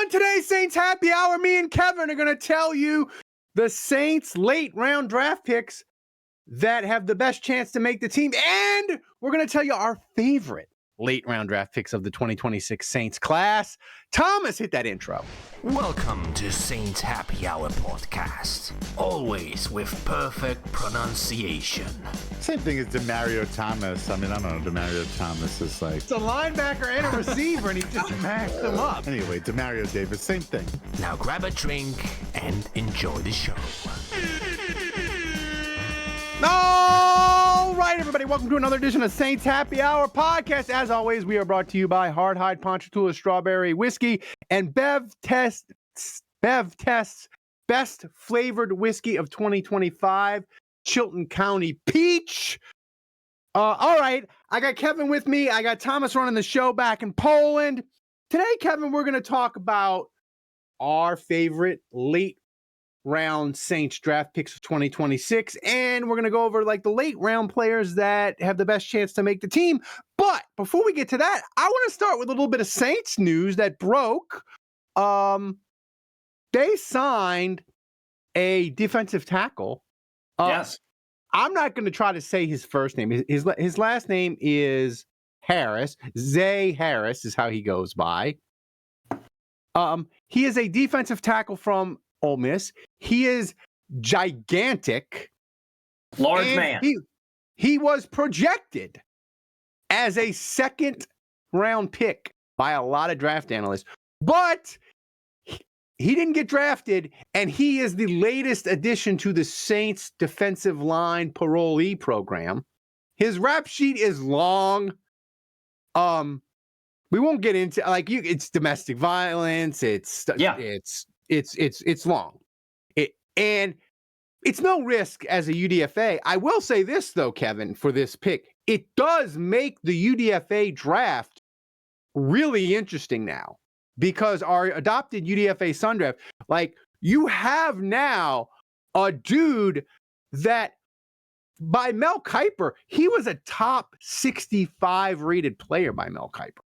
On today's Saints Happy Hour, me and Kevin are going to tell you the Saints late round draft picks that have the best chance to make the team. And we're going to tell you our favorite late round draft picks of the 2026 Saints class. Thomas, hit that intro. Welcome to Saints Happy Hour podcast. Always with perfect pronunciation. Same thing as Demario Thomas. I mean, I don't know. Demario Thomas is like... It's a linebacker and a receiver, and he just mashed them up. Anyway, Demario Davis, same thing. Now grab a drink and enjoy the show. All right, everybody, welcome to another edition of Saints Happy Hour podcast. As always, we are brought to you by Hard Hide Ponchatoula Strawberry Whiskey and Bev Test's Best Flavored Whiskey of 2025, Chilton County Peach. All right, I got Kevin with me. I got Thomas running the show back in Poland. Today, Kevin, we're going to talk about our favorite late round Saints draft picks of 2026, and we're going to go over like the late round players that have the best chance to make the team. But before we get to that, I want to start with a little bit of Saints news that broke. They signed a defensive tackle. Yes. I'm not going to try to say his first name. His last name is Harris. Zay Harris is how he goes by. He is a defensive tackle from Ole Miss. He is gigantic. Large man. He was projected as a second round pick by a lot of draft analysts, but he didn't get drafted, and he is the latest addition to the Saints defensive line parolee program. His rap sheet is long. We won't get into it's domestic violence. It's long. And it's no risk as a UDFA. I will say this though, Kevin, for this pick, it does make the UDFA draft really interesting now, because our adopted UDFA Sun draft, like, you have now a dude that by Mel Kiper, he was a top 65 rated player by Mel Kiper.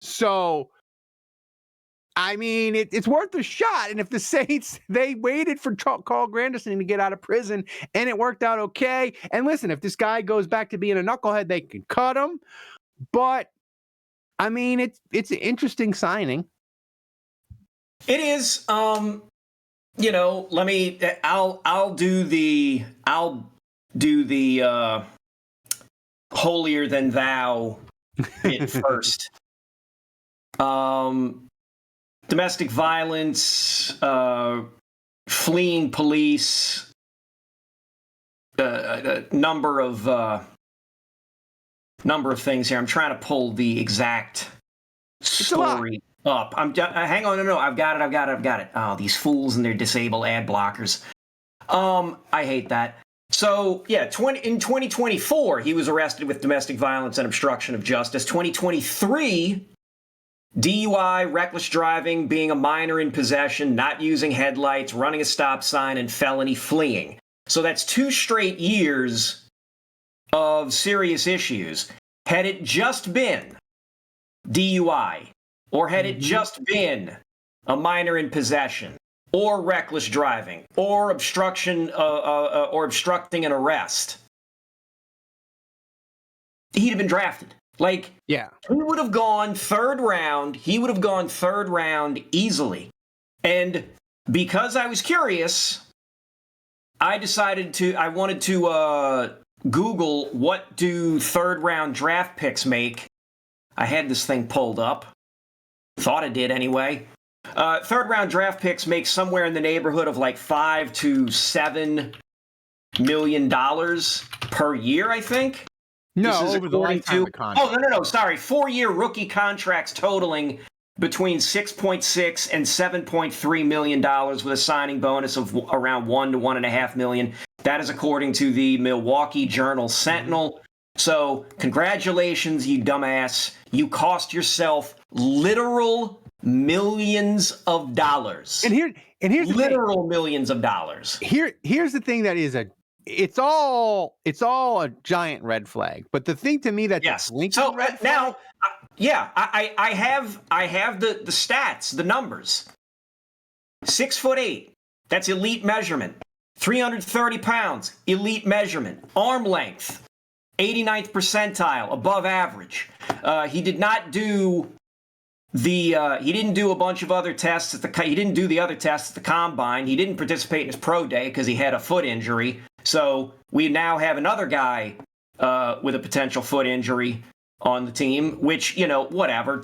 So, I mean, it's worth a shot. And if the Saints, they waited for Carl Granderson to get out of prison, and it worked out okay. And listen, if this guy goes back to being a knucklehead, they can cut him. But, I mean, it's an interesting signing. It is. I'll do the holier than thou bit first. Domestic violence, fleeing police, number of things here. I'm trying to pull the exact story up. Hang on, no, I've got it. Oh, these fools and their disabled ad blockers. I hate that. So yeah, in 2024, he was arrested with domestic violence and obstruction of justice. 2023. DUI, reckless driving, being a minor in possession, not using headlights, running a stop sign, and felony fleeing. So that's 2 straight years of serious issues. Had it just been DUI, or had it just been a minor in possession, or reckless driving, or obstruction, or obstructing an arrest, he'd have been drafted. Like, yeah, he would have gone third round. He would have gone third round easily. And because I was curious, I wanted to Google, what do third round draft picks make? I had this thing pulled up. Thought I did anyway. Third round draft picks make somewhere in the neighborhood of like $5 to $7 million per year, I think. No, over the lifetime of the contract. No. Sorry, 4-year rookie contracts totaling between $6.6 and $7.3 million, with a signing bonus of around $1 to $1.5 million. That is according to the Milwaukee Journal Sentinel. So, congratulations, you dumbass. You cost yourself literal millions of dollars. And here's the literal thing. Millions of dollars. Here's the thing that is it's all a giant red flag. But the thing to me that's yes. blinking So red flag, now Yeah, I have the stats, the numbers. 6'8", that's elite measurement. 330 pounds, elite measurement. Arm length, 89th percentile, above average. He did not do he didn't do a bunch of other tests he didn't do the other tests at the combine. He didn't participate in his pro day because he had a foot injury. So we now have another guy with a potential foot injury on the team, which, whatever.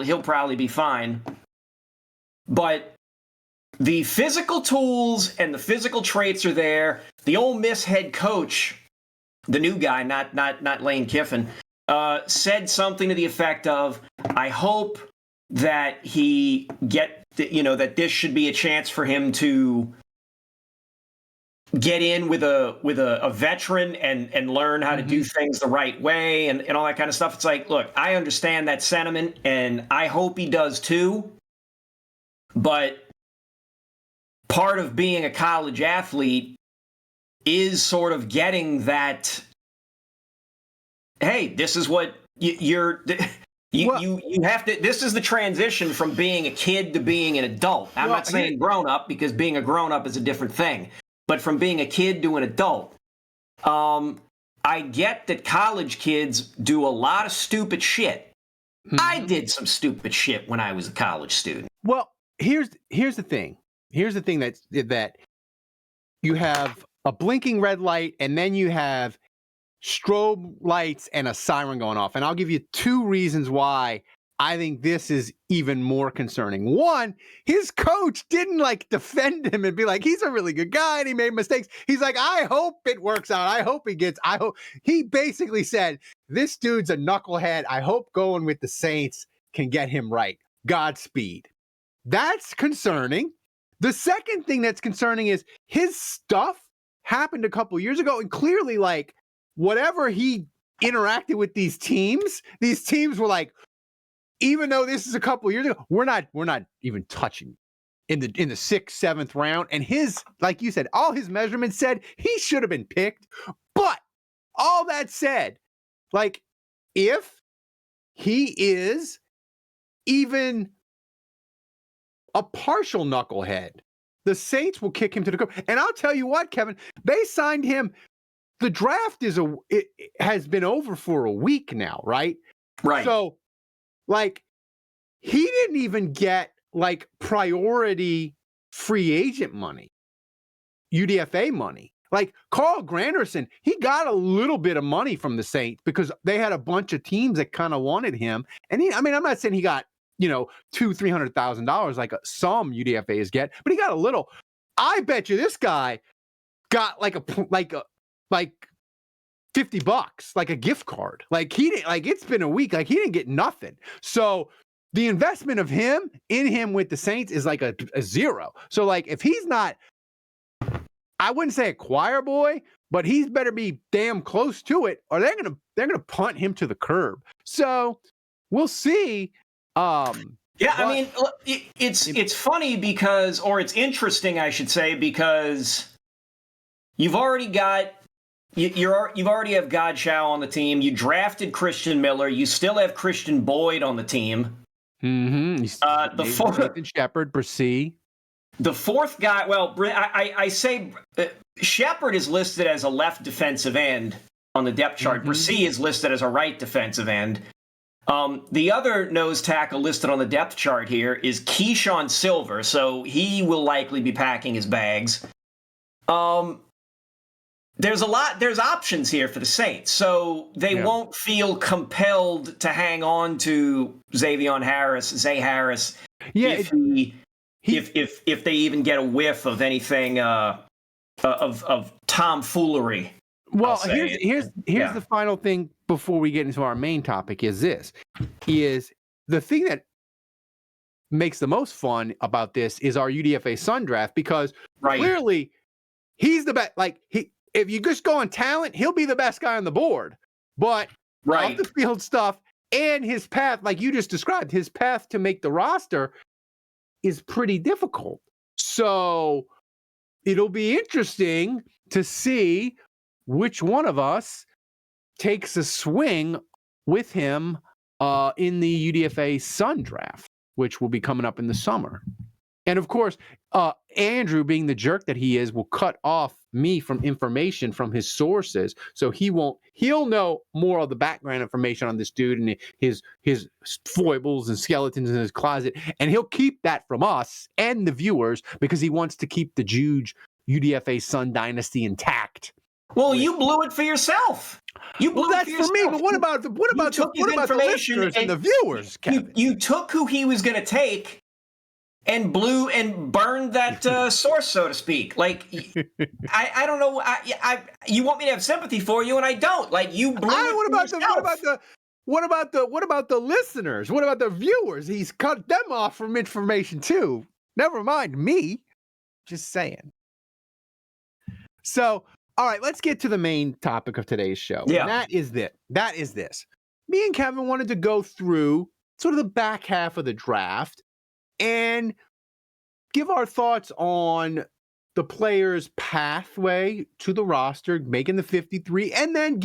He'll probably be fine. But the physical tools and the physical traits are there. The Ole Miss head coach, the new guy, not Lane Kiffin, said something to the effect of, "I hope that that this should be a chance for him to get in with a veteran and learn how to do things the right way and all that kind of stuff." It's like, look, I understand that sentiment, and I hope he does too. But part of being a college athlete is sort of getting that, hey, this is what you have to, this is the transition from being a kid to being an adult. I'm not saying grown up, because being a grown up is a different thing, but from being a kid to an adult. I get that college kids do a lot of stupid shit. I did some stupid shit when I was a college student. Well, here's the thing. Here's the thing that you have a blinking red light, and then you have strobe lights and a siren going off. And I'll give you two reasons why I think this is even more concerning. One, his coach didn't defend him and be like, he's a really good guy and he made mistakes. He's like, I hope it works out. He basically said, this dude's a knucklehead. I hope going with the Saints can get him right. Godspeed. That's concerning. The second thing that's concerning is his stuff happened a couple years ago, and clearly, whatever he interacted with these teams were like, even though this is a couple years ago, we're not even touching in the 6th, 7th round. And his, like you said, all his measurements said he should have been picked. But all that said, if he is even a partial knucklehead, the Saints will kick him to the curb. And I'll tell you what, Kevin, they signed him. The draft has been over for a week now, right? Right. So, he didn't even get priority free agent money, UDFA money. Carl Granderson, he got a little bit of money from the Saints because they had a bunch of teams that kind of wanted him. And I'm not saying he got $200,000-$300,000 like some UDFAs get, but he got a little. I bet you this guy got like $50, like a gift card. He didn't, it's been a week, he didn't get nothing. So the investment of him with the Saints is a zero. So if he's not, I wouldn't say a choir boy, but he's better be damn close to it, or they're gonna punt him to the curb. So we'll see. It's funny because, or it's interesting, I should say, because you've already got you already have Godchow on the team. You drafted Christian Miller. You still have Christian Boyd on the team. Mm-hmm. The fourth, Nathan Shepard, Bryce. The fourth guy. Well, I say Shepard is listed as a left defensive end on the depth chart. Bryce is listed as a right defensive end. The other nose tackle listed on the depth chart here is Keyshawn Silver, so he will likely be packing his bags. There's options here for the Saints, so they won't feel compelled to hang on to Zay Harris, if they even get a whiff of anything of tomfoolery. Well, here's the final thing before we get into our main topic is the thing that makes the most fun about this is our UDFA Sun draft, because clearly he's the best. If you just go on talent, he'll be the best guy on the board. But off the field stuff and his path, like you just described, his path to make the roster is pretty difficult. So it'll be interesting to see which one of us takes a swing with him in the UDFA Sun Draft, which will be coming up in the summer. And of course, Andrew, being the jerk that he is, will cut off me from information from his sources, so he'll know more of the background information on this dude and his foibles and skeletons in his closet, and he'll keep that from us and the viewers because he wants to keep the Juge UDFA Sun dynasty intact. Well, you blew it for yourself. You blew that's it for me. yourself. But what about the listeners and the viewers, Kevin? You took who he was going to take and blew and burned that source, so to speak. Like, I don't know. You want me to have sympathy for you, and I don't. Like, you blew it what about yourself. what about the listeners? What about the viewers? He's cut them off from information too. Never mind me. Just saying. So, all right, let's get to the main topic of today's show. Yeah. And that is this. Me and Kevin wanted to go through sort of the back half of the draft and give our thoughts on the players' pathway to the roster, making the 53, and then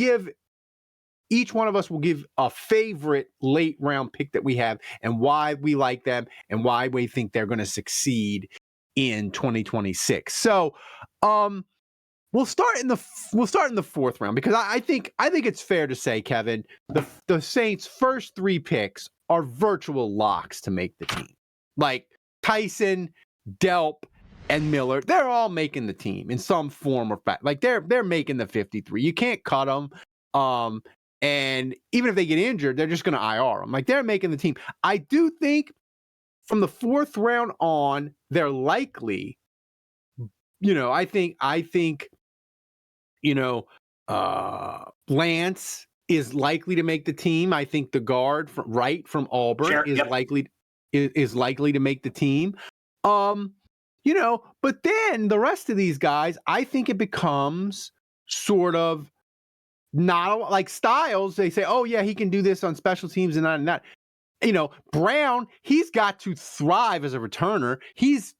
each one of us will give a favorite late round pick that we have and why we like them and why we think they're going to succeed in 2026. So, we'll start in the 4th round because I think it's fair to say, Kevin, the Saints' first 3 picks are virtual locks to make the team. Like Tyson, Delp, and Miller, they're all making the team in some form or fact. Like they're making the 53. You can't cut them. And even if they get injured, they're just going to IR them. Like they're making the team. I do think from the 4th round on, they're likely. I think. Lance is likely to make the team. I think the guard from Auburn is likely to make the team. But then the rest of these guys, I think it becomes sort of not like Styles. They say, oh yeah, he can do this on special teams and not. Brown, he's got to thrive as a returner. He's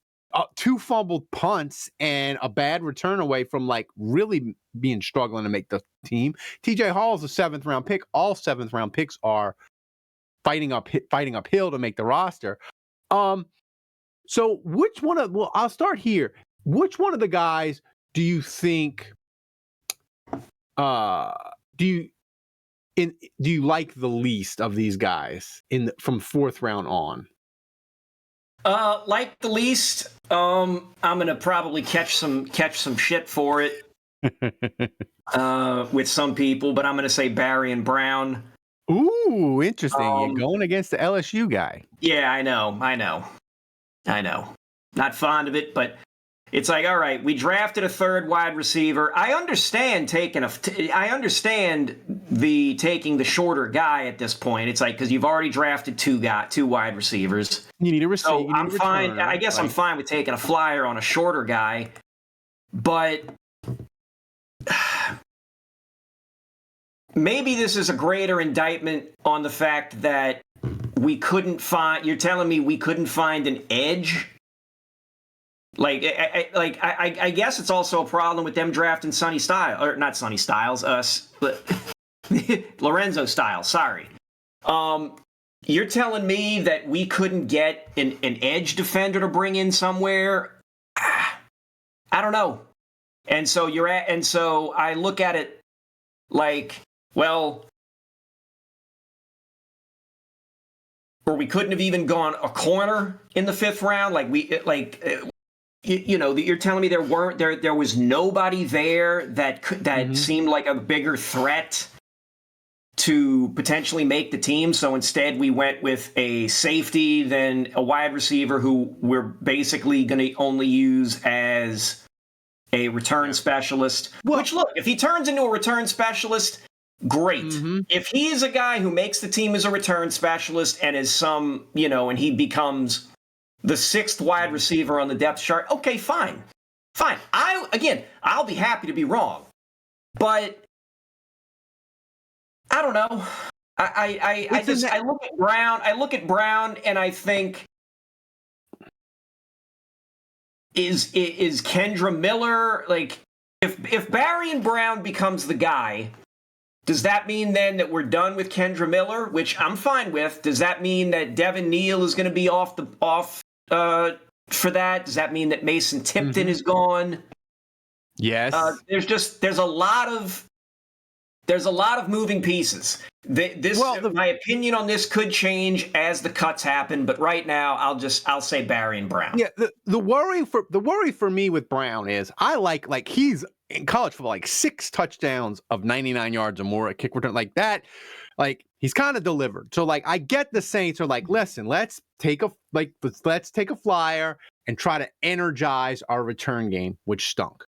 2 fumbled punts and a bad return away from like really being struggling to make the team. TJ Hall is a 7th round pick. All 7th round picks are fighting uphill to make the roster. So I'll start here. Which one of the guys do you think do you like the least of these guys from 4th round on? Like the least, I'm gonna probably catch some shit for it with some people, but I'm gonna say Barry and Brown. Ooh, interesting. You're going against the LSU guy. Yeah, I know. Not fond of it, but it's like, all right, we drafted a 3rd wide receiver. I understand taking the shorter guy at this point. It's like because you've already drafted 2 wide receivers. You need a receiver. So I'm fine. I guess I'm fine with taking a flyer on a shorter guy, but maybe this is a greater indictment on the fact that you're telling me we couldn't find an edge? I guess it's also a problem with them drafting Sonny Styles, or not Sonny Styles, but Lorenzo Styles, sorry. You're telling me that we couldn't get an edge defender to bring in somewhere? I don't know. And so I look at it like, well, or we couldn't have even gone a corner in the 5th round. You're telling me there was nobody there that seemed like a bigger threat to potentially make the team. So instead we went with a safety, then a wide receiver who we're basically going to only use as a return specialist. Which, look, if he turns into a return specialist, great. If he is a guy who makes the team as a return specialist and is and he becomes the 6th wide receiver on the depth chart, okay, fine. I'll be happy to be wrong. But I don't know. I look at Brown and I think, is Kendra Miller, like, if Barry and Brown becomes the guy, Does that mean then that we're done with Kendra Miller, which I'm fine with? Does that mean that Devin Neal is going to be off for that? Does that mean that Mason Tipton is gone? Yes. There's a lot of moving pieces. My opinion on this could change as the cuts happen, but right now I'll say Barry and Brown. Yeah, the worry for me with Brown is I like he's in college football, like 6 touchdowns of 99 yards or more at kick return, like that. Like he's kind of delivered. So like I get the Saints are like, listen, let's take a flyer and try to energize our return game, which stunk.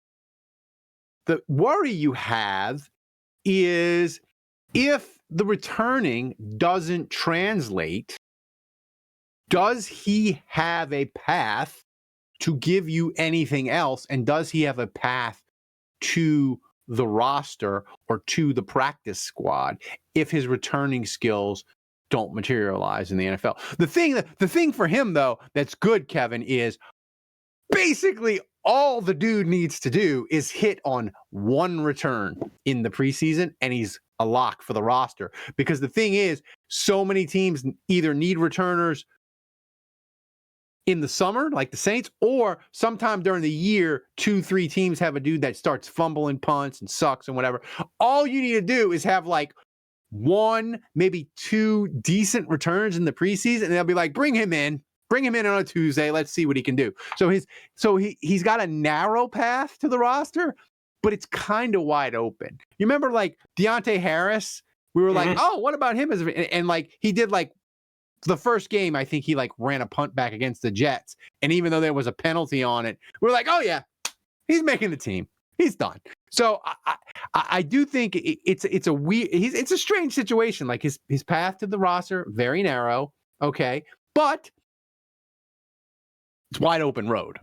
The worry you have is if the returning doesn't translate, does he have a path to give you anything else? And does he have a path to the roster or to the practice squad if his returning skills don't materialize in the NFL? The thing for him, though, that's good, Kevin, is basically all the dude needs to do is hit on one return in the preseason, and he's a lock for the roster. Because the thing is, so many teams either need returners in the summer, like the Saints, or sometime during the year, 2-3 teams have a dude that starts fumbling punts and sucks and whatever. All you need to do is have like 1, maybe 2 decent returns in the preseason, and they'll be like, bring him in on a Tuesday. Let's see what he can do. So he's got a narrow path to the roster, but it's kind of wide open. You remember like Deontay Harris? We were like, oh, what about him? And like he did like the first game, I think he like ran a punt back against the Jets. And even though there was a penalty on it, we're like, oh yeah, he's making the team. He's done. So I do think it's a strange situation. Like his path to the roster, very narrow. Okay. But it's wide open road.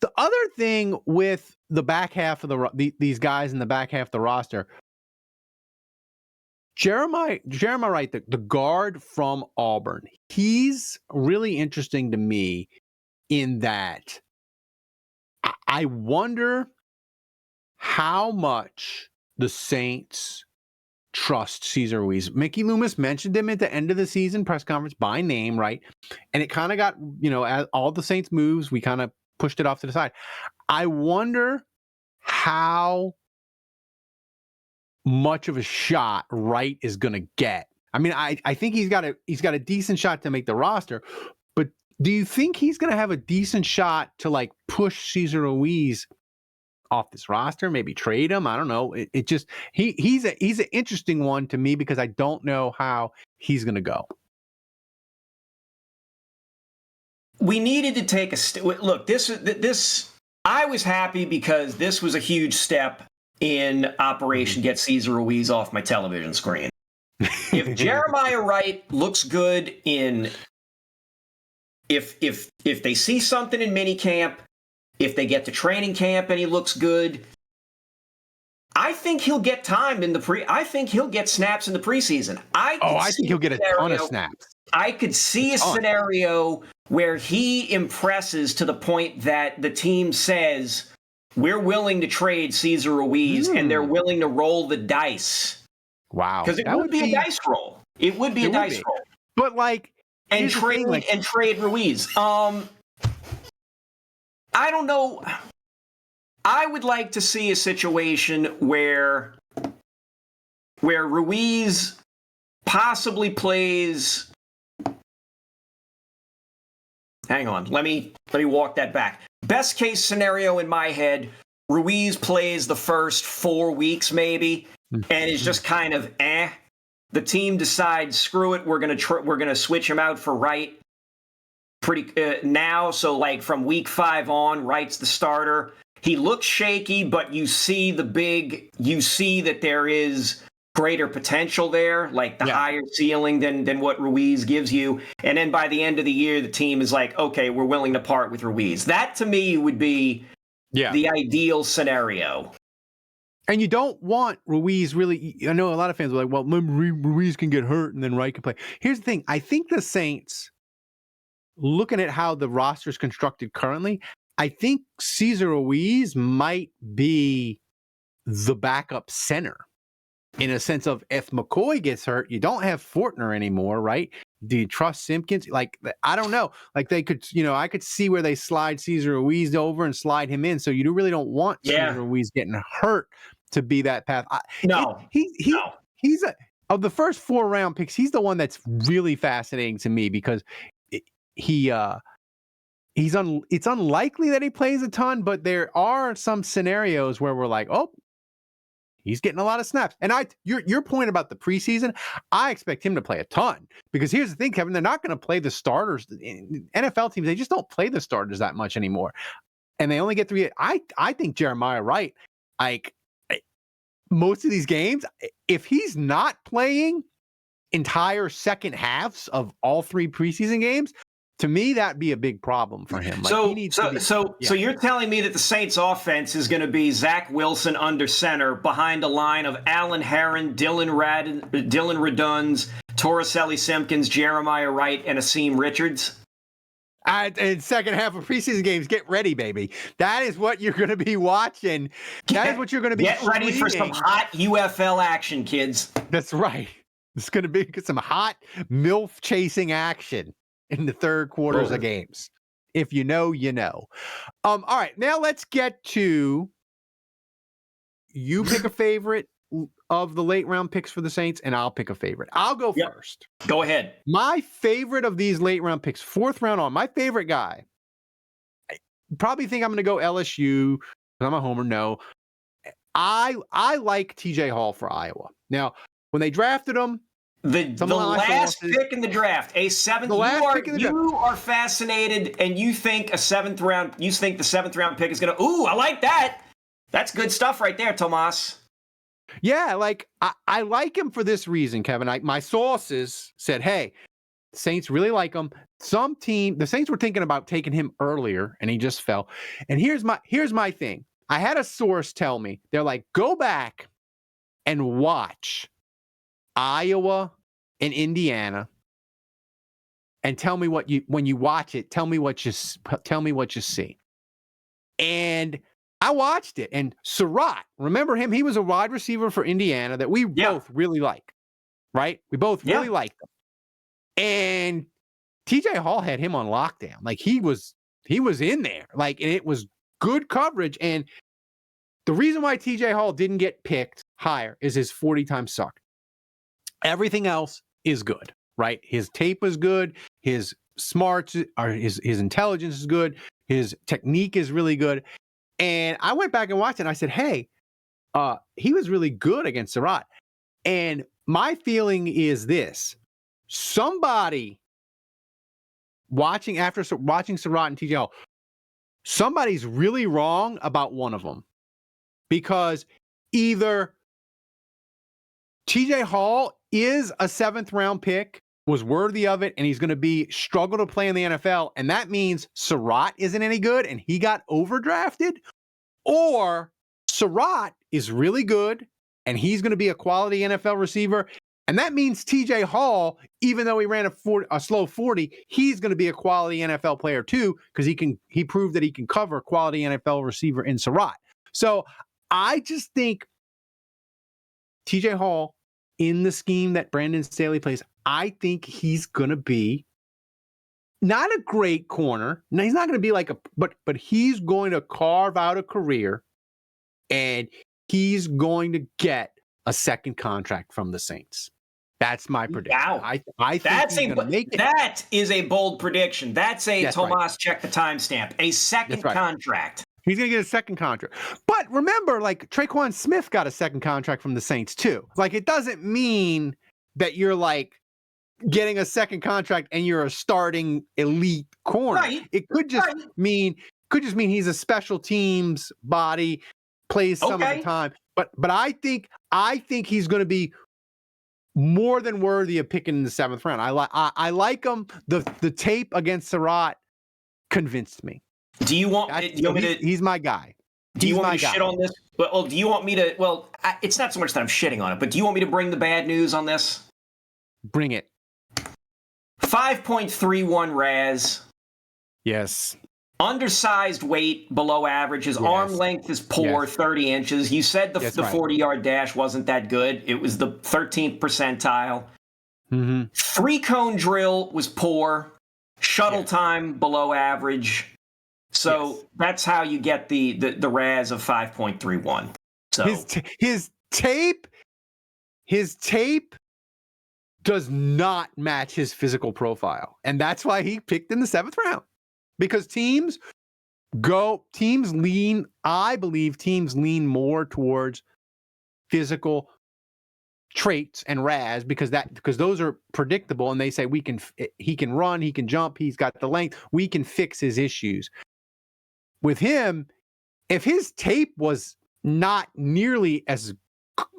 The other thing with the back half of these guys in the back half of the roster, Jeremiah Wright, the guard from Auburn, he's really interesting to me in that I wonder how much the Saints trust Cesar Ruiz. Mickey Loomis mentioned him at the end of the season press conference by name, right? And it kind of got, as all the Saints moves, we kind of pushed it off to the side. I wonder how much of a shot Wright is going to get. I mean, I think he's got a decent shot to make the roster, but do you think he's going to have a decent shot to like push Cesar Ruiz off this roster, maybe trade him? I don't know. It just he's an interesting one to me because I don't know how he's going to go. We needed to take a look. This I was happy because this was a huge step in Operation Get Cesar Ruiz off my television screen. If Jeremiah Wright looks good if they see something in minicamp, if they get to training camp and he looks good, I think he'll get time I think he'll get snaps in the preseason. I think he'll get a ton of snaps. I could see a scenario where he impresses to the point that the team says, we're willing to trade Cesar Ruiz, and they're willing to roll the dice. Wow. Because it would be a dice roll. It would be a dice roll. But like, and trade Ruiz. I don't know. I would like to see a situation where Ruiz possibly plays. Hang on. Let me walk that back. Best case scenario in my head, Ruiz plays the first 4 weeks maybe, and is just kind of The team decides, screw it, we're gonna switch him out for Wright now. So like from week 5 on, Wright's the starter. He looks shaky, but you see that there is greater potential there, like the higher ceiling than what Ruiz gives you. And then by the end of the year, the team is like, okay, we're willing to part with Ruiz. That to me would be the ideal scenario. And you don't want Ruiz really. I know a lot of fans are like, well, Ruiz can get hurt and then Wright can play. Here's the thing. I think the Saints, looking at how the roster is constructed currently, I think Cesar Ruiz might be the backup center in a sense of if McCoy gets hurt, you don't have Fortner anymore, right? Do you trust Simpkins? Like, I don't know. Like they could, I could see where they slide Cesar Ruiz over and slide him in. So you really don't want Cesar Ruiz getting hurt to be that path. No. He's of the first 4 round picks, he's the one that's really fascinating to me because it's unlikely that he plays a ton, but there are some scenarios where we're like, oh, he's getting a lot of snaps. And your point about the preseason, I expect him to play a ton because here's the thing, Kevin, they're not going to play the starters. NFL teams, they just don't play the starters that much anymore. And they only get 3. I think Jeremiah Wright, like most of these games, if he's not playing entire second halves of all 3 preseason games, to me, that'd be a big problem for him. Like, so you're telling me that the Saints offense is going to be Zach Wilson under center behind a line of Alan Herron, Dylan Reduns, Torricelli Simpkins, Jeremiah Wright, and Asim Richards? In second half of preseason games, get ready, baby. That is what you're going to be watching. That is what you're going to be Get ready for some hot UFL action, kids. That's right. It's going to be some hot MILF chasing action in the third quarters of games. If you know, you know. All right, now let's get to you pick a favorite of the late round picks for the Saints, and I'll pick a favorite. I'll go first. Go ahead. My favorite of these late round picks, 4th round on, my favorite guy. You probably think I'm going to go LSU because I'm a homer. No. I like TJ Hall for Iowa. Now, when they drafted him, the last pick in the draft, a 7th. You are fascinated, and you think the 7th round pick is going to. Ooh, I like that. That's good stuff right there, Tomas. Yeah, like I like him for this reason, Kevin. My sources said, "Hey, Saints really like him." The Saints were thinking about taking him earlier, and he just fell. And here's my thing. I had a source tell me, they're like, "Go back and watch Iowa and Indiana, and tell me when you watch it, tell me what you see." And I watched it, and Surratt, remember him? He was a wide receiver for Indiana that we both really like, right? We both really liked him. And TJ Hall had him on lockdown. Like he was in there. Like, and it was good coverage. And the reason why TJ Hall didn't get picked higher is his 40 time suck. Everything else is good, right? His tape is good. His smarts or his intelligence is good. His technique is really good. And I went back and watched it, and I said, hey, he was really good against Surratt. And my feeling is this. Somebody watching Surratt and TJ Hall, somebody's really wrong about one of them. Because either TJ Hall is a 7th round pick, was worthy of it, and he's going to struggle to play in the NFL, and that means Surratt isn't any good and he got overdrafted, or Surratt is really good and he's going to be a quality NFL receiver, and that means TJ Hall, even though he ran a slow 40, he's going to be a quality NFL player too, because he proved that he can cover quality NFL receiver in Surratt. So I just think TJ Hall, in the scheme that Brandon Staley plays, I think he's going to be not a great corner. No, he's not going to be like but he's going to carve out a career, and he's going to get a second contract from the Saints. That's my prediction. Wow. I think he's going to make it. That is a bold prediction. That's Tomas, right. Check the timestamp. A second contract. He's going to get a second contract. But remember, like, Traquan Smith got a second contract from the Saints too. Like, it doesn't mean that you're like getting a second contract and you're a starting elite corner. Right. It could just mean he's a special teams body, plays some of the time. But I think he's going to be more than worthy of picking in the 7th round. I like him. The tape against Surratt convinced me. Do you want me to? He's my guy. Do you want me to shit on this? Well, do you want me to? Well, it's not so much that I'm shitting on it, but do you want me to bring the bad news on this? Bring it. 5.31 RAS. Yes. undersized weight, below average. His arm length is poor, 30 inches. You said the 40-yard dash wasn't that good. It was the 13th percentile. Mm-hmm. 3-cone drill was poor. Shuttle time below average. So that's how you get the RAS of 5.31. So his tape does not match his physical profile, and that's why he picked in the 7th round. Because teams lean. I believe teams lean more towards physical traits and RAS because those are predictable, and they say he can run, he can jump, he's got the length, we can fix his issues. With him, if his tape was not nearly as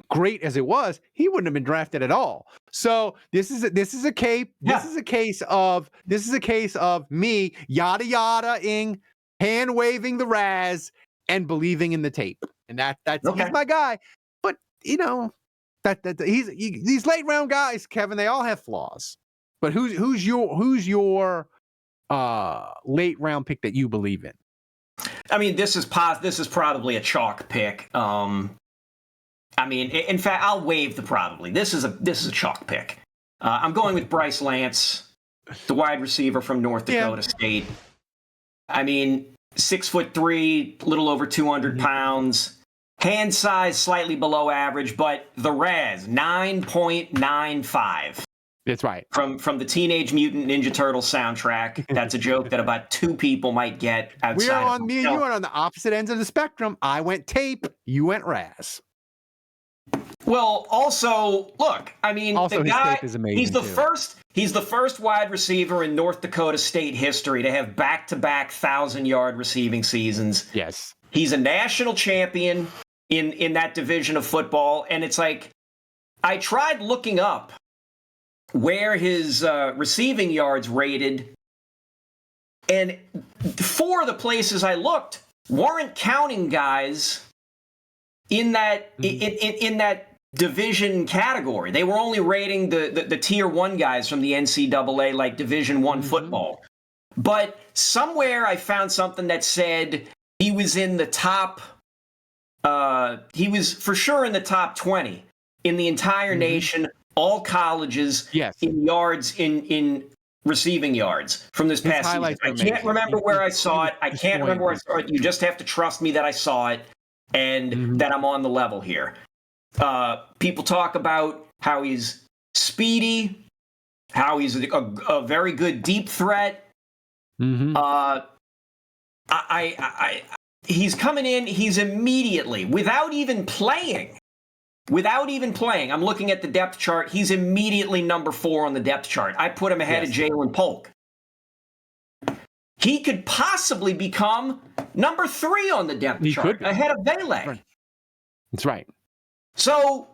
great as it was, he wouldn't have been drafted at all. So this is a case of me yada yada-ing, hand waving the RAS and believing in the tape, and that's he's my guy. But that these late round guys, Kevin, they all have flaws. But who's your late round pick that you believe in? I mean, this is probably a chalk pick. I mean, in fact, I'll waive the probably. This is a chalk pick. I'm going with Bryce Lance, the wide receiver from North Dakota State. I mean, 6'3", little over 200 pounds. Hand size slightly below average, but the RAS 9.95. That's right. From the Teenage Mutant Ninja Turtle soundtrack. That's a joke that about 2 people might get outside. Me and you are on the opposite ends of the spectrum. I went tape. You went RAS. Well, also, look, I mean, also, the guy, his tape is amazing. He's the first wide receiver in North Dakota State history to have back-to-back 1,000-yard receiving seasons. Yes. He's a national champion in that division of football, and it's like, I tried looking up where his receiving yards rated, and 4 of the places I looked weren't counting guys in that in that division category. They were only rating the tier 1 guys from the NCAA, like Division I football. But somewhere I found something that said he was in the top. He was for sure in the top 20 in the entire nation, all colleges, in yards, in receiving yards from this past season. I can't remember where I saw it. I can't remember where I saw it. You just have to trust me that I saw it and that I'm on the level here. People talk about how he's speedy, how he's a very good deep threat. He's coming in, he's immediately, without even playing, I'm looking at the depth chart, he's immediately number 4 on the depth chart. I put him ahead of Jalen Polk. He could possibly become number 3 on the depth chart, ahead of Vele. That's right. So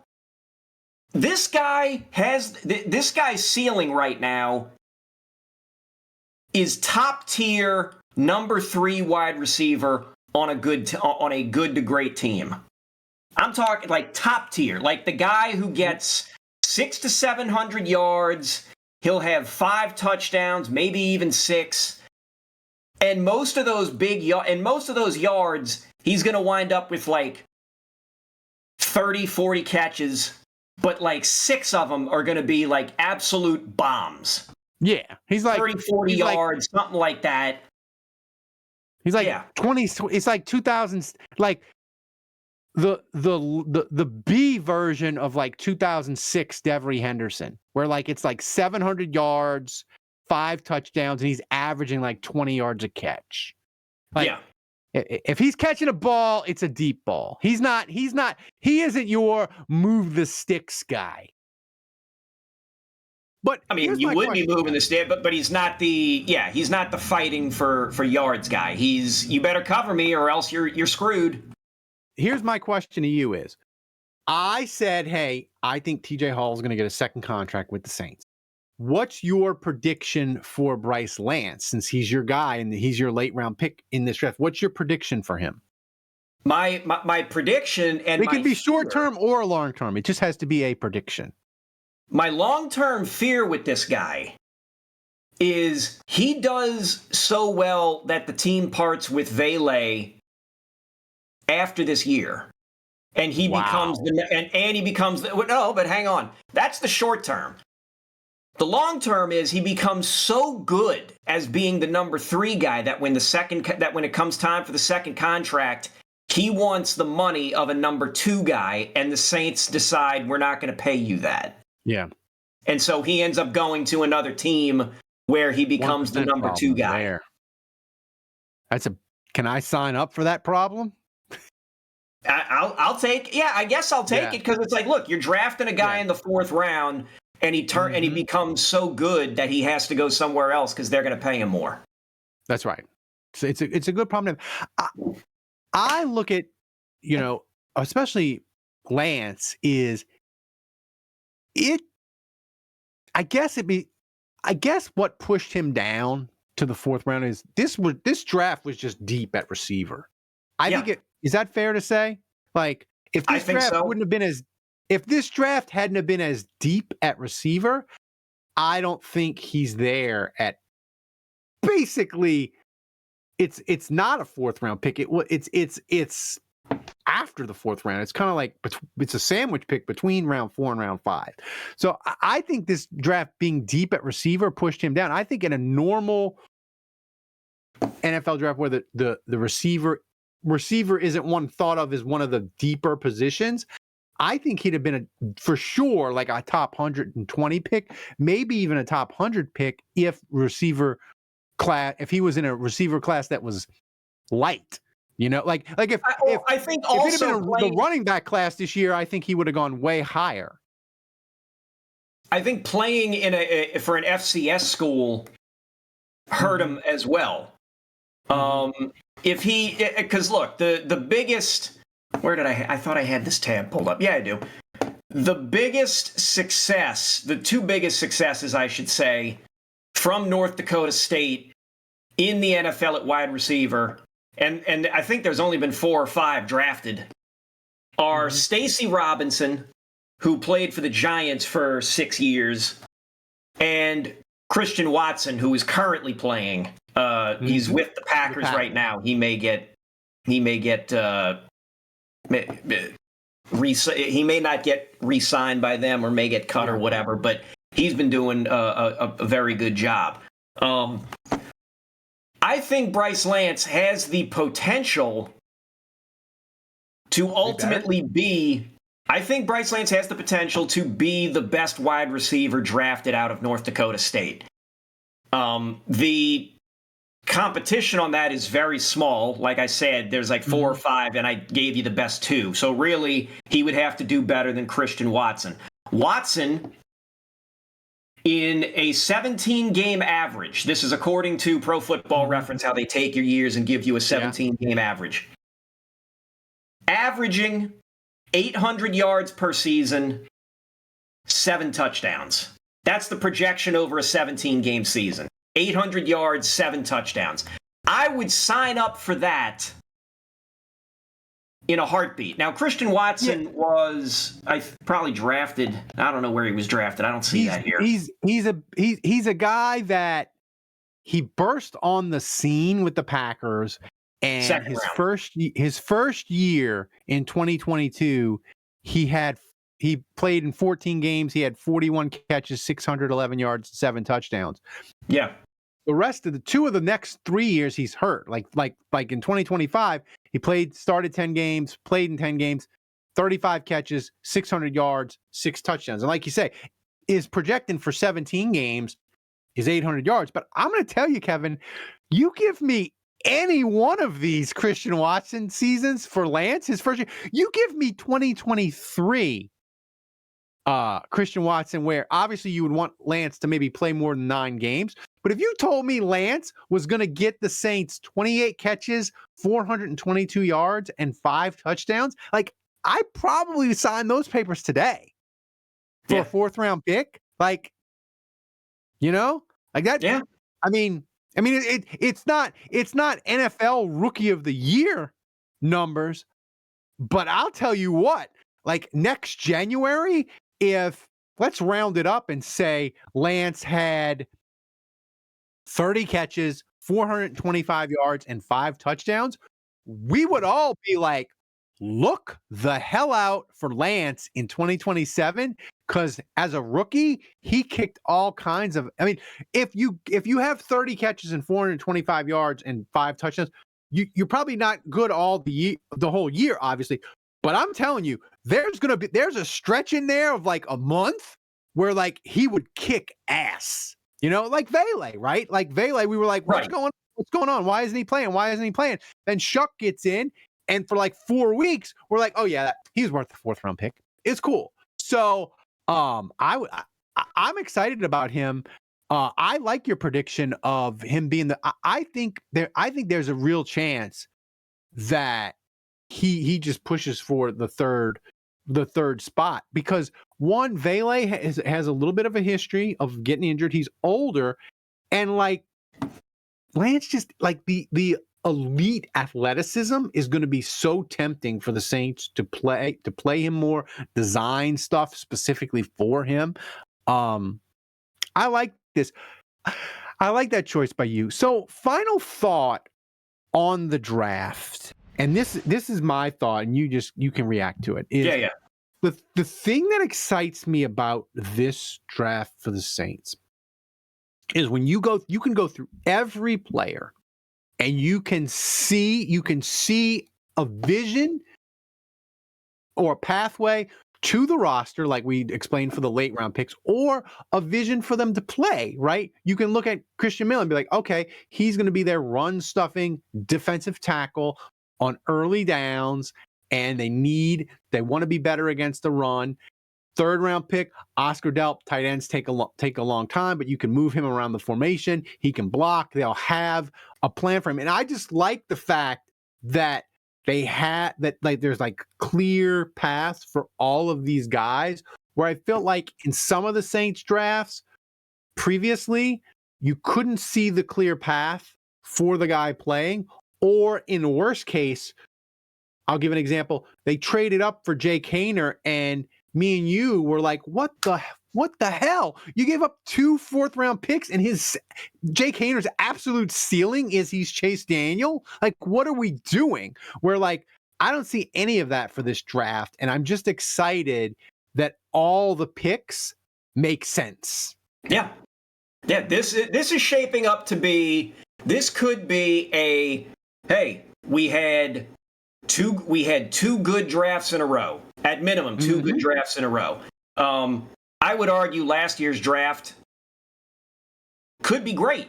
this guy's ceiling right now is top tier number 3 wide receiver on a good to great team. I'm talking like top tier, like the guy who gets 600 to 700 yards. He'll have 5 touchdowns, maybe even 6. And most of those yards, he's going to wind up with like 30, 40 catches, but like 6 of them are going to be like absolute bombs. Yeah. He's like 30, 40 yards, something like that. He's like 20. It's like 2000, like the B version of like 2006 Devery Henderson, where like it's like 700 yards, 5 touchdowns, and he's averaging like 20 yards a catch. Like, if he's catching a ball, it's a deep ball. He isn't your move the sticks guy. But I mean, you would be moving the stick, but he's not he's not the fighting for yards guy. You better cover me or else you're screwed. Here's my question to you is, I said, hey, I think TJ Hall is going to get a second contract with the Saints. What's your prediction for Bryce Lance, since he's your guy and he's your late round pick in this draft? What's your prediction for him? My prediction, and it can be short term or long term. It just has to be a prediction. My long term fear with this guy is he does so well that the team parts with Vele after this year. And he becomes and he becomes no, but hang on. That's the short term. The long term is he becomes so good as being the number 3 guy that when it comes time for the second contract, he wants the money of a number 2 guy, and the Saints decide we're not going to pay you that. Yeah. And so he ends up going to another team where he becomes the number 2 guy. There. Can I sign up for that problem? I'll take, I guess I'll take it, because it's like, look, you're drafting a guy in the 4th round, and he becomes so good that he has to go somewhere else because they're going to pay him more. That's right. So it's a good problem. I look at, especially Lance I guess what pushed him down to the 4th round is this draft was just deep at receiver. Is that fair to say? Like, if this draft if this draft hadn't have been as deep at receiver, I don't think he's there at basically it's not a 4th round pick. It's after the 4th round. It's kind of like it's a sandwich pick between round 4 and round 5. So I think this draft being deep at receiver pushed him down. I think in a normal NFL draft where the receiver isn't thought of as one of the deeper positions, I think he'd have been for sure like a top 120 pick, maybe even a top 100 pick if he was in a receiver class that was light. If I think also if it had been the running back class this year, I think he would have gone way higher. I think playing for an FCS school hurt him as well. Because look, the biggest, I thought I had this tab pulled up. Yeah, I do. The two biggest successes, I should say, from North Dakota State in the NFL at wide receiver, and I think there's only been 4 or 5 drafted, are Stacy Robinson, who played for the Giants for 6 years, and Christian Watson, who is currently playing. He's with the Packers right now. He may not get re-signed by them, or may get cut or whatever, but he's been doing a very good job. I think Bryce Lance has the potential to ultimately be the best wide receiver drafted out of North Dakota State. The competition on that is very small. Like I said, there's like 4 or 5, and I gave you the best 2. So really, he would have to do better than Christian Watson. Watson, in a 17-game average, this is according to Pro Football Reference, how they take your years and give you a 17-game average, averaging 800 yards per season, 7 touchdowns. That's the projection over a 17-game season. 800 yards, 7 touchdowns. I would sign up for that in a heartbeat. Now, Christian Watson was probably drafted. I don't know where he was drafted. I don't see that here. He's a guy that he burst on the scene with the Packers, and his first year in 2022, he played in 14 games. He had 41 catches, 611 yards, 7 touchdowns. Yeah. The rest of the 2 of the next 3 years, he's hurt. Like in 2025, he started 10 games, played in 10 games, 35 catches, 600 yards, 6 touchdowns. And like you say, is projecting for 17 games is 800 yards. But I'm going to tell you, Kevin, you give me any one of these Christian Watson seasons for Lance, his first year, you give me 2023 Christian Watson, where obviously you would want Lance to maybe play more than 9 games. But if you told me Lance was going to get the Saints 28 catches, 422 yards, and 5 touchdowns, like, I probably would sign those papers today for a 4th round pick. Like, like that. Yeah. I mean, it's not NFL Rookie of the Year numbers, but I'll tell you what, like next January, if let's round it up and say Lance had 30 catches, 425 yards, and 5 touchdowns, we would all be like, look the hell out for Lance in 2027, because as a rookie, he kicked all kinds of. I mean, if you have 30 catches and 425 yards and 5 touchdowns, you're probably not good the whole year, obviously. But I'm telling you, there's a stretch in there of like a month where like he would kick ass. Like Vele, right? Like Vele, we were like, what's going on? Why isn't he playing? Why isn't he playing? Then Shuck gets in, and for like 4 weeks, we're like, oh yeah, he's worth the 4th round pick. It's cool. So I'm excited about him. I like your prediction of him being I think there's a real chance that he just pushes for the third spot, because one, Vele has a little bit of a history of getting injured. He's older, and like Lance, just like the elite athleticism is going to be so tempting for the Saints to play him more, design stuff specifically for him. I like this. I like that choice by you. So, final thought on the draft, and this is my thought, and you can react to it. Yeah. The thing that excites me about this draft for the Saints is when you can go through every player, and you can see a vision or a pathway to the roster, like we explained for the late round picks, or a vision for them to play, right? You can look at Christian Miller and be like, okay, he's going to be their run stuffing defensive tackle on early downs, and they want to be better against the run. 3rd round pick, Oscar Delp. Tight ends take a long time, but you can move him around the formation. He can block. They'll have a plan for him. And I just like the fact that they had that, like, there's like clear paths for all of these guys, where I felt like in some of the Saints drafts previously, you couldn't see the clear path for the guy playing, or in the worst case, I'll give an example. They traded up for Jake Haener, and me and you were like, what the hell? You gave up 2 4th round picks, and Jake Haener's absolute ceiling is he's Chase Daniel? Like, what are we doing? Where like, I don't see any of that for this draft, and I'm just excited that all the picks make sense. Yeah. This is shaping up to be. This could be hey, we had two good drafts in a row. At minimum, 2 good drafts in a row. I would argue last year's draft could be great.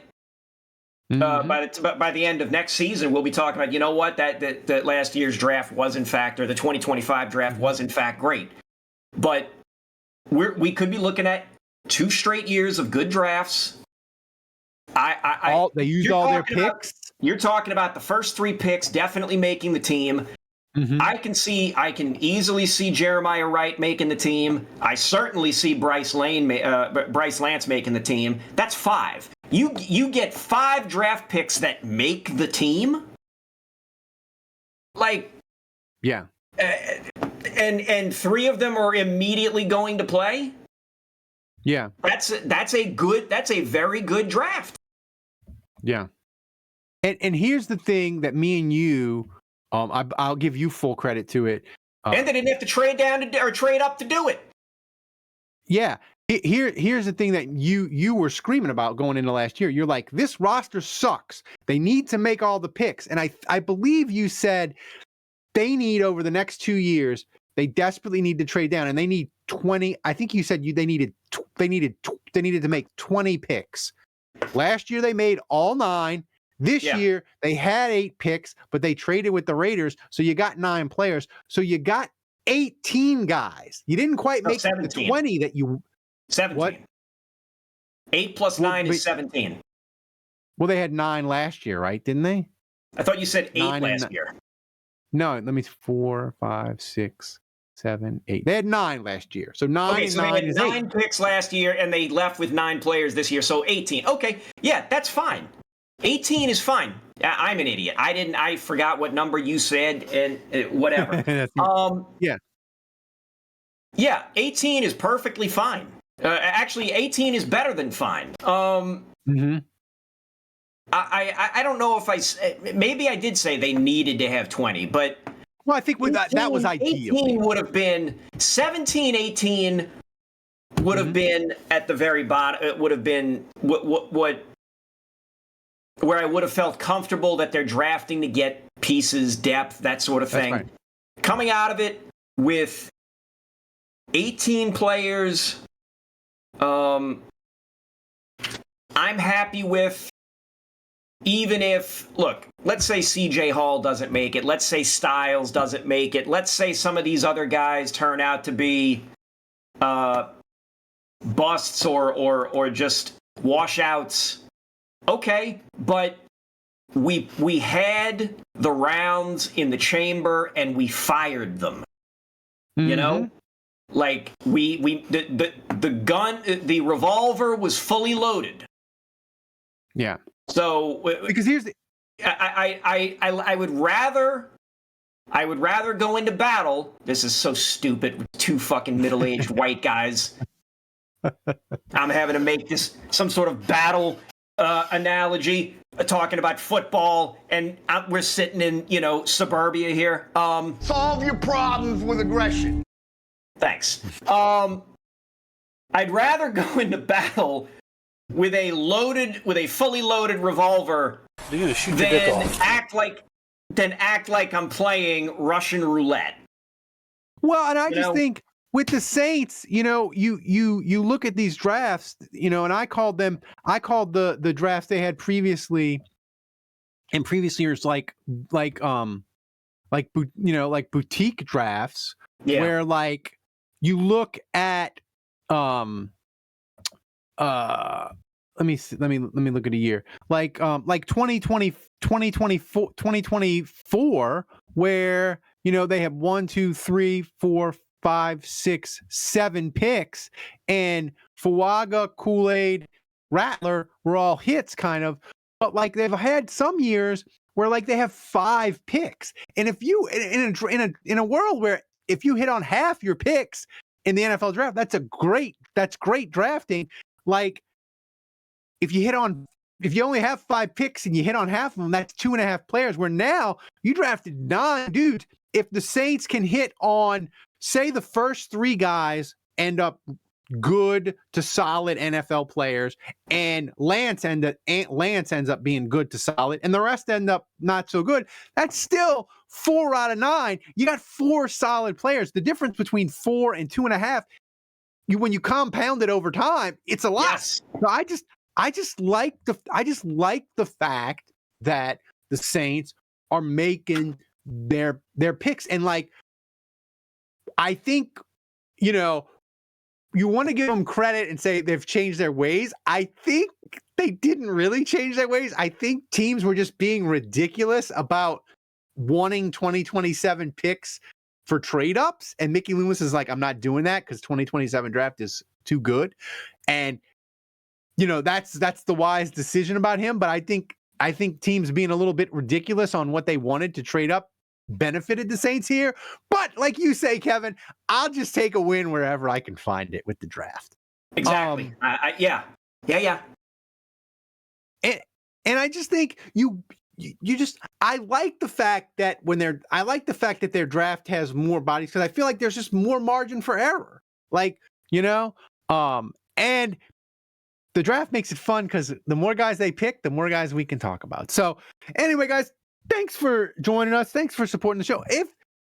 By the end of next season, we'll be talking about, you know what, that last year's draft was in fact, or the 2025 draft was in fact great. But we could be looking at 2 straight years of good drafts. They used all their picks. You're talking about the first 3 picks definitely making the team. I can easily see Jeremiah Wright making the team. I certainly see Bryce Lance making the team. That's 5. You get 5 draft picks that make the team. Like, yeah, and 3 of them are immediately going to play. Yeah, that's a very good draft. Yeah, and here's the thing that me and you. I'll give you full credit to it. And they didn't have to trade down or trade up to do it. Yeah. Here's the thing that you were screaming about going into last year. You're like, this roster sucks. They need to make all the picks. And I believe you said they need, over the next 2 years, they desperately need to trade down, and they need 20. I think you said they needed to make 20 picks. Last year they made all 9. This year, they had 8 picks, but they traded with the Raiders, so you got 9 players. So you got 18 guys. You didn't quite make 17. The 20 that you... 17. What? 8 plus 9 is 17. Well, they had 9 last year, right? Didn't they? I thought you said 8 last year. No, let me... 4, 5, 6, 7, 8. They had 9 last year. So 9 okay, and so 9 they had is 9 8. picks last year, and they left with 9 players this year, so 18. Okay, yeah, that's fine. 18 is fine. I'm an idiot. I forgot what number you said, and whatever. Yeah, 18 is perfectly fine. Actually, 18 is better than fine. I don't know if maybe I did say they needed to have 20, but well, I think that was ideal. 18 would have been 17, 18 would have been at the very bottom. It would have been what where I would have felt comfortable that they're drafting to get pieces, depth, that sort of thing. Right. Coming out of it with 18 players, I'm happy with. Even if, look, let's say C.J. Hall doesn't make it. Let's say Styles doesn't make it. Let's say some of these other guys turn out to be busts or just washouts. Okay, but we had the rounds in the chamber and we fired them. You know, like the gun, the revolver was fully loaded. Yeah. So because here's the I would rather go into battle. This is so stupid with two fucking middle-aged white guys. I'm having to make this some sort of battle analogy, talking about football, and we're sitting in suburbia here. Solve your problems with aggression. Thanks. I'd rather go into battle with a fully loaded revolver You're gonna shoot your dick than off. act like I'm playing Russian roulette. well, and I just think with the Saints, you look at these drafts, and I called the drafts they had previously in previous years like boutique drafts where like you look at let me look at a year like 2024 where they have 1 2 3 4 5 6 7 picks, and Fuaga, Kool-Aid, Rattler were all hits kind of, but like they've had some years where like they have 5 picks, and if you in a world where if you hit on half your picks in the NFL draft, that's great drafting. Like if you only have 5 picks and you hit on half of them, that's 2.5 players. Where now you drafted 9 dudes. If the Saints can hit on, say, the first 3 guys end up good to solid NFL players, and Lance ends up being good to solid, and the rest end up not so good, that's still 4 out of 9. You got 4 solid players. The difference between 4 and 2.5, when you compound it over time, it's a lot. Yes. So I just like the fact that the Saints are making their picks, and like I think you want to give them credit and say they've changed their ways. I think they didn't really change their ways. I think teams were just being ridiculous about wanting 2027 picks for trade ups, and Mickey Loomis is like, I'm not doing that because 2027 draft is too good, and that's the wise decision about him. But I think teams being a little bit ridiculous on what they wanted to trade up benefited the Saints here. But like you say, Kevin, I'll just take a win wherever I can find it with the draft. Exactly. Yeah. And I just think I like the fact that their draft has more bodies, because I feel like there's just more margin for error. Like, and the draft makes it fun because the more guys they pick, the more guys we can talk about. So anyway, guys, thanks for joining us. Thanks for supporting the show. If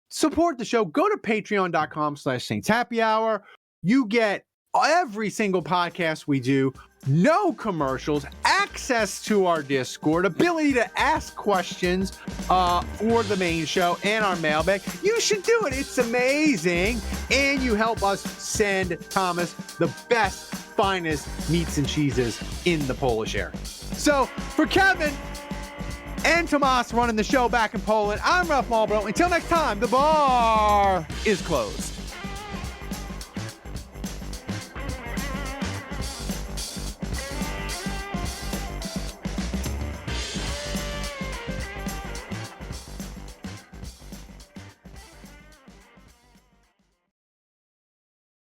support the show, go to patreon.com/Saints Happy Hour. You get every single podcast we do, no commercials, access to our Discord, ability to ask questions for the main show, and our mailbag. You should do it. It's amazing. And you help us send Thomas the best, finest meats and cheeses in the Polish area. So for Kevin and Tomas running the show back in Poland, I'm Ralph Malbrough. Until next time, the bar is closed.